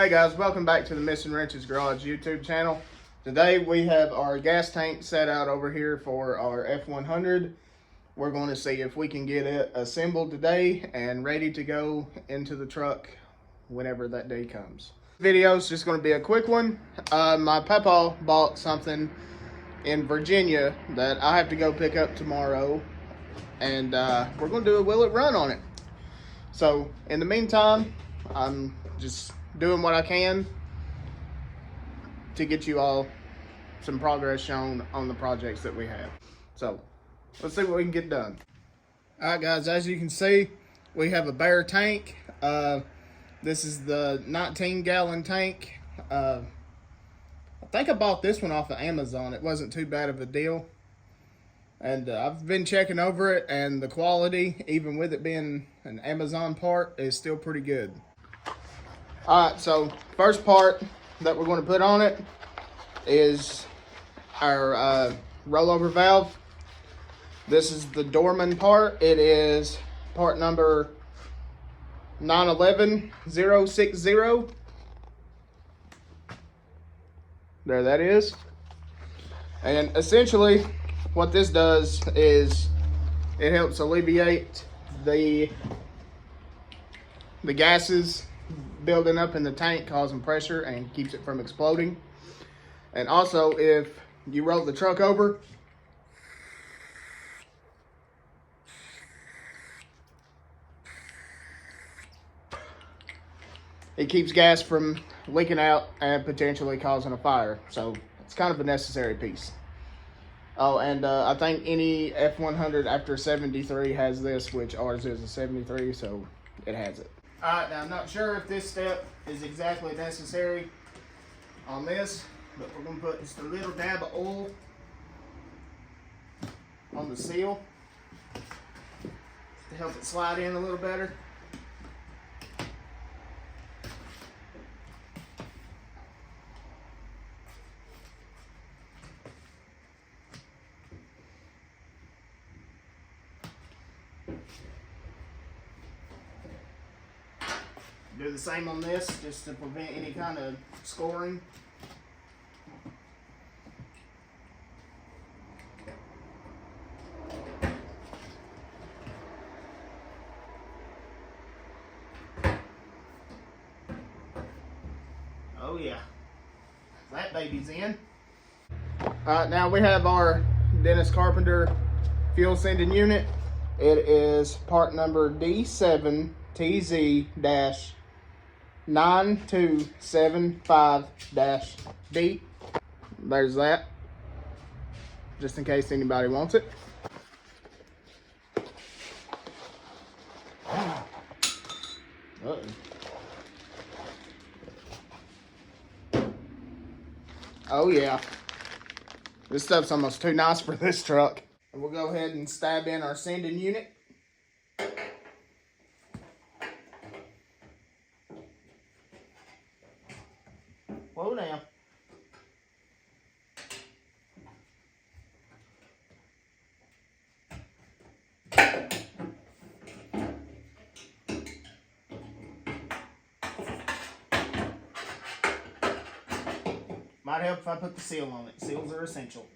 Hey guys, welcome back to the Missing Wrenches Garage YouTube channel. Today we have our gas tank set out over here for our F100. We're going to see if we can get it assembled today and ready to go into the truck whenever that day comes. Video is just going to be a quick one. My papa bought something in Virginia that I have to go pick up tomorrow, and we're going to do a will it run on it. So in the meantime, I'm just doing what I can to get you all some progress shown on the projects that we have. So let's see what we can get done. All right guys, as you can see, we have a bare tank. This is the 19-gallon tank. I think I bought this one off of Amazon. It wasn't too bad of a deal. And I've been checking over it, and the quality, even with it being an Amazon part, is still pretty good. Alright, so first part that we're going to put on it is our rollover valve. This is the Dorman part. It is part number 911060. There that is. And essentially what this does is it helps alleviate the gases building up in the tank, causing pressure, and keeps it from exploding. And also, if you roll the truck over, it keeps gas from leaking out and potentially causing a fire. So it's kind of a necessary piece. Oh, and I think any F100 after 73 has this, which ours is a 73, so it has it. Alright, now I'm not sure if this step is exactly necessary on this, but we're going to put just a little dab of oil on the seal to help it slide in a little better. Do the same on this, just to prevent any kind of scoring. Oh yeah, that baby's in. Now we have our Dennis Carpenter fuel sending unit. It is part number D7TZ-9275-B. There's that, just in case anybody wants it. Uh-oh. Oh yeah, this stuff's almost too nice for this truck. And we'll go ahead and stab in our sending unit. Whoa now. Might help if I put the seal on it. Seals are essential.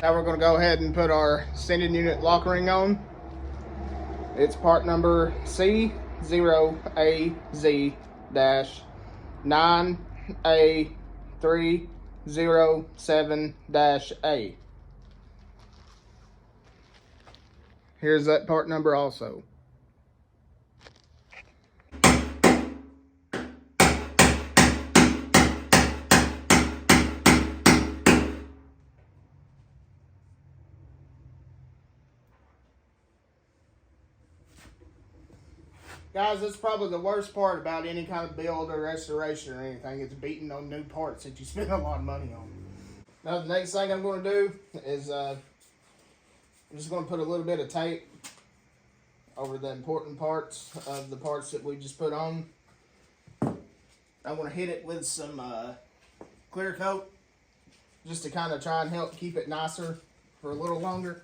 Now we're going to go ahead and put our sending unit lock ring on. It's part number C0AZ-9A307-A. Here's that part number also. Guys, that's probably the worst part about any kind of build or restoration or anything. It's beating on new parts that you spend a lot of money on. Now, the next thing I'm going to do is I'm just going to put a little bit of tape over the important parts of the parts that we just put on. I want to hit it with some clear coat just to kind of try and help keep it nicer for a little longer.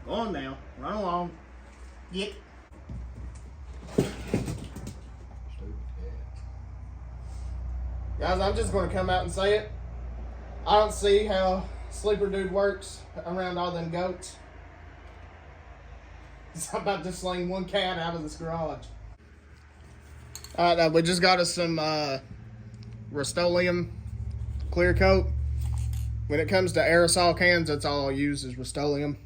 Go on now, run along. Get. Guys, I'm just going to come out and say it. I don't see how Sleeper Dude works around all them goats. I'm about to sling one cat out of this garage. We just got us some Rust-Oleum clear coat. When it comes to aerosol cans, that's all I'll use is Rust-Oleum.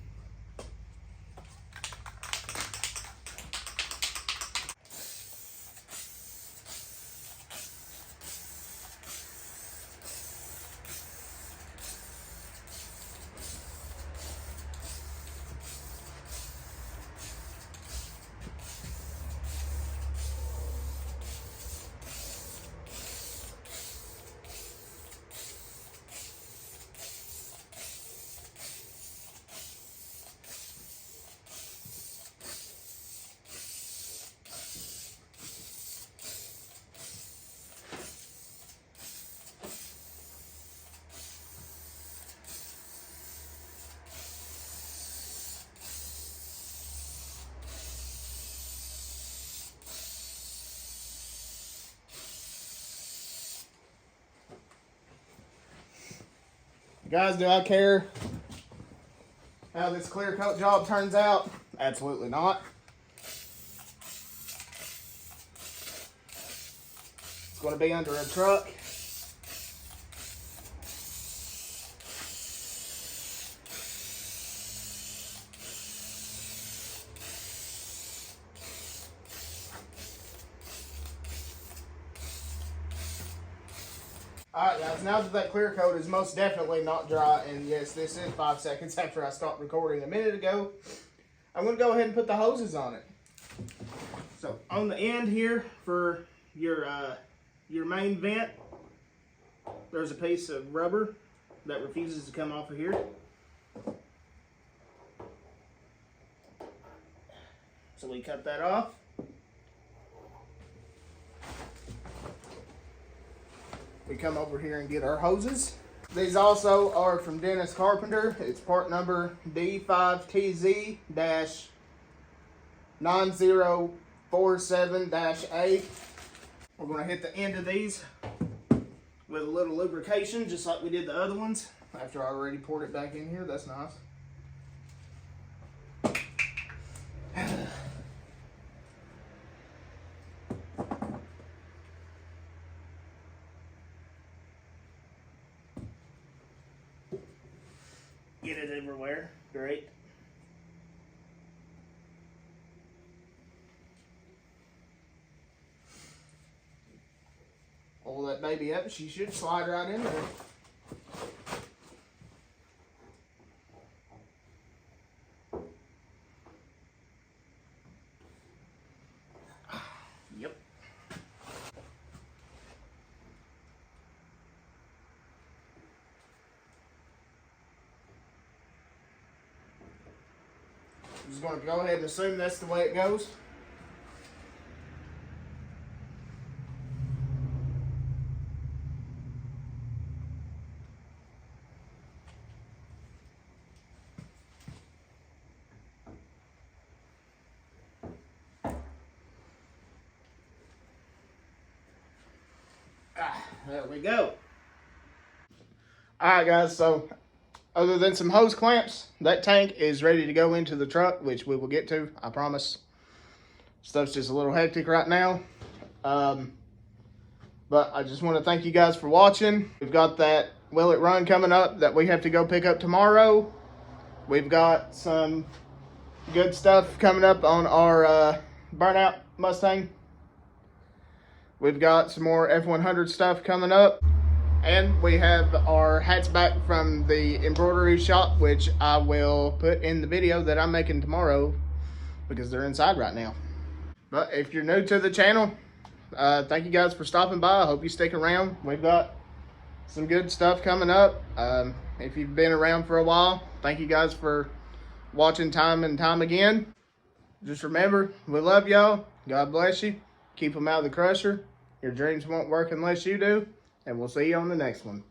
Guys, do I care how this clear coat job turns out? Absolutely not. It's going to be under a truck. Alright guys, now that clear coat is most definitely not dry, and yes, this is 5 seconds after I stopped recording a minute ago, I'm going to go ahead and put the hoses on it. So, on the end here for your main vent, there's a piece of rubber that refuses to come off of here. So we cut that off. We come over here and get our hoses. These also are from Dennis Carpenter. It's part number D5TZ-9047-A. We're going to hit the end of these with a little lubrication, just like we did the other ones. After I already poured it back in here, that's nice. Get it everywhere. Great. Pull that baby up. She should slide right in there. Yep. I'm just going to go ahead and assume that's the way it goes. There we go. Alright guys, so other than some hose clamps, that tank is ready to go into the truck, which we will get to, I promise. Stuff's just a little hectic right now. But I just want to thank you guys for watching. We've got that Will It Run coming up that we have to go pick up tomorrow. We've got some good stuff coming up on our burnout Mustang. We've got some more F100 stuff coming up. And we have our hats back from the embroidery shop, which I will put in the video that I'm making tomorrow because they're inside right now. But if you're new to the channel, thank you guys for stopping by. I hope you stick around. We've got some good stuff coming up. If you've been around for a while, thank you guys for watching time and time again. Just remember, we love y'all. God bless you. Keep them out of the crusher. Your dreams won't work unless you do. And we'll see you on the next one.